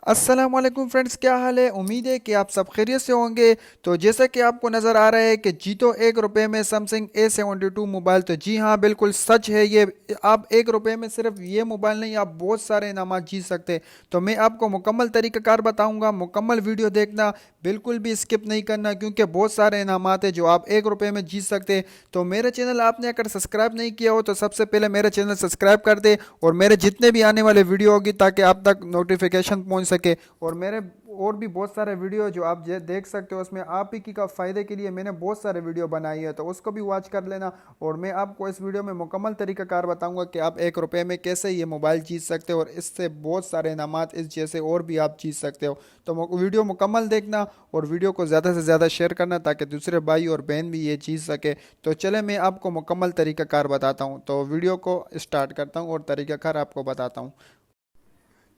अस्सलाम वालेकुम फ्रेंड्स, क्या हाल है। उम्मीद है कि आप सब खैरियत से होंगे। तो जैसा कि आपको नज़र आ रहा है कि जीतो 1 रुपये में सैमसंग A72 मोबाइल, तो जी हाँ, बिल्कुल सच है ये। आप 1 रुपये में सिर्फ ये मोबाइल नहीं, आप बहुत सारे इनामात जीत सकते हैं। तो मैं आपको मुकम्मल तरीक़ाकार बताऊंगा, मुकम्मल वीडियो देखना, बिल्कुल भी स्किप नहीं करना, क्योंकि बहुत सारे इनामात है जो आप 1 रुपये में जीत सकते हैं। तो मेरे चैनल आपने अगर सब्सक्राइब नहीं किया हो तो सबसे पहले मेरे चैनल सब्सक्राइब कर दे, और मेरे जितने भी आने वाले वीडियो होगी ताकि आप तक नोटिफिकेशन पहुंच सके। और मेरे और भी बहुत सारे वीडियो जो आप देख सकते हो, उसमें आप ही की का फ़ायदे के लिए मैंने बहुत सारे वीडियो बनाई है, तो उसको भी वॉच कर लेना। और मैं आपको इस वीडियो में मुकम्मल तरीक़ाकार बताऊंगा कि आप 1 रुपये में कैसे ये मोबाइल जीत सकते हो, और इससे बहुत सारे इनामात इस जैसे और भी आप जीत सकते हो। तो वीडियो मुकम्मल देखना, और वीडियो को ज़्यादा से ज़्यादा शेयर करना ताकि दूसरे भाई और बहन भी ये जीत सके। तो चले मैं आपको मुकम्मल तरीक़ाकार बताता हूँ। तो वीडियो को स्टार्ट करता हूँ और तरीक़ाकार आपको बताता हूँ।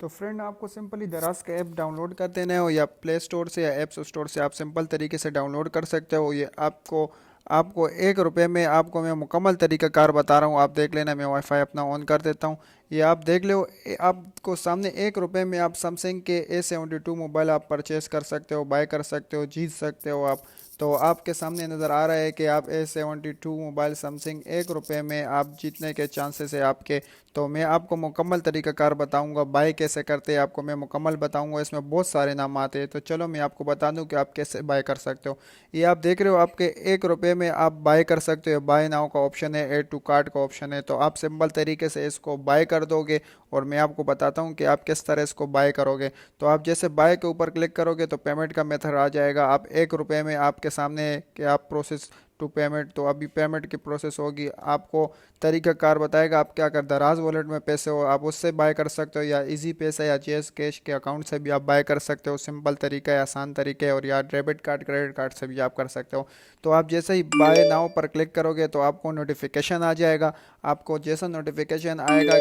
तो फ्रेंड, आपको सिंपली दराज का ऐप डाउनलोड कर देना हो, या प्ले स्टोर से या ऐप्स स्टोर से आप सिंपल तरीके से डाउनलोड कर सकते हो। ये आपको आपको 1 रुपये में आपको मैं मुकम्मल तरीक़ाकार बता रहा हूँ, आप देख लेना। मैं वाईफाई अपना ऑन कर देता हूँ। ये आप देख लो, आपको सामने 1 रुपये में आप सैमसंग के A72 मोबाइल आप परचेस कर सकते हो, बाय कर सकते हो, जीत सकते हो आप। तो आपके सामने नज़र आ रहा है कि आप A72 मोबाइल सैमसंग 1 रुपये में आप जीतने के चांसेस है आपके। तो मैं आपको मुकम्मल तरीक़ाकार बताऊंगा, बाय कैसे करते हैं आपको मैं मुकम्मल बताऊंगा। इसमें बहुत सारे नाम आते हैं, तो चलो मैं आपको बता दूं कि आप कैसे बाय कर सकते हो। ये आप देख रहे हो, आपके 1 रुपये में आप बाय कर सकते हो। बाय नाउ का ऑप्शन है, ऐड टू कार्ट का ऑप्शन है, तो आप सिंपल तरीके से इसको बाय कर दोगे। और मैं आपको बताता हूँ कि आप किस तरह इसको बाय करोगे। तो आप जैसे बाय के ऊपर क्लिक करोगे तो पेमेंट का मेथड आ जाएगा। आप 1 रुपये में आपके सामने है कि आप प्रोसेस टू पेमेंट, तो अभी पेमेंट की प्रोसेस होगी। आपको तरीक़ाकार बताएगा, आप क्या कर दराज वॉलेट में पैसे हो आप उससे बाय कर सकते हो, या इजी पैसा या जेस कैश के अकाउंट से भी आप बाय कर सकते हो। सिंपल तरीका है, आसान तरीका है। और या डेबिट कार्ड क्रेडिट कार्ड से भी आप कर सकते हो। तो आप जैसे ही बाय नाउ पर क्लिक करोगे तो आपको नोटिफिकेशन आ जाएगा। आपको जैसा नोटिफिकेशन आएगा,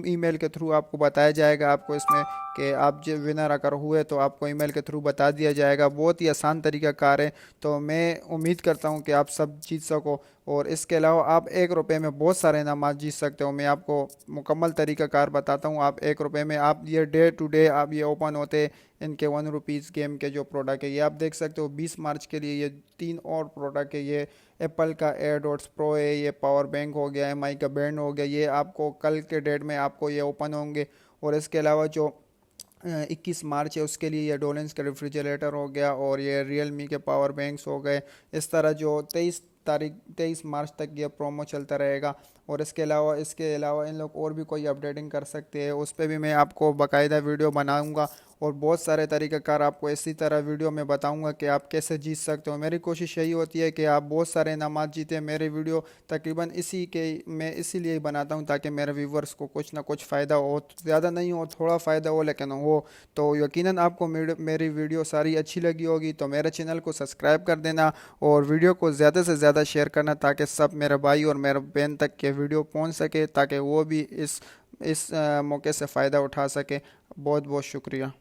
ईमेल के थ्रू आपको बताया जाएगा आपको इसमें कि आप जो विनर अगर हुए तो आपको ईमेल के थ्रू बता दिया जाएगा। बहुत ही आसान तरीका कार है। तो मैं उम्मीद करता हूँ कि आप सब जीत सको। और इसके अलावा आप 1 रुपये में बहुत सारे इनाम जीत सकते हो। मैं आपको मुकम्मल तरीक़ाकार बताता हूँ। आप 1 रुपये में आप ये डे टू डे आप ये ओपन होते हैं इनके ₹1 गेम के जो प्रोडक्ट है, ये आप देख सकते हो। 20 मार्च के लिए ये 3 और प्रोडक्ट है। ये एप्पल का एयरडॉट्स प्रो है, ये पावर बैंक हो गया, MI का बैंड हो गया, ये आपको कल के डेट में आपको ये ओपन होंगे। और इसके अलावा जो 21 मार्च है उसके लिए ये डोलेंस का रेफ्रिजरेटर हो गया, और ये रियलमी के पावर बैंक्स हो गए। इस तरह जो 23 मार्च तक ये प्रोमो चलता रहेगा। और इसके अलावा इन लोग और भी कोई अपडेटिंग कर सकते हैं, उस पर भी मैं आपको बाकायदा वीडियो बनाऊंगा। और बहुत सारे तरीक़ाकार आपको इसी तरह वीडियो में बताऊंगा कि आप कैसे जीत सकते हो। मेरी कोशिश यही होती है कि आप बहुत सारे इनामात जीतें। मेरे वीडियो तकरीबन इसी के मैं इसीलिए ही बनाता हूँ ताकि मेरे व्यूवर्स को कुछ ना कुछ फ़ायदा हो, ज़्यादा नहीं हो, थोड़ा फ़ायदा हो लेकिन हो। तो यकीनन आपको मेरी वीडियो सारी अच्छी लगी होगी, तो मेरे चैनल को सब्सक्राइब कर देना, और वीडियो को ज़्यादा से ज़्यादा शेयर करना ताकि सब मेरे भाई और मेरे बहन तक के वीडियो पहुँच सके, ताकि वो भी इस मौके से फ़ायदा उठा सके। बहुत बहुत शुक्रिया।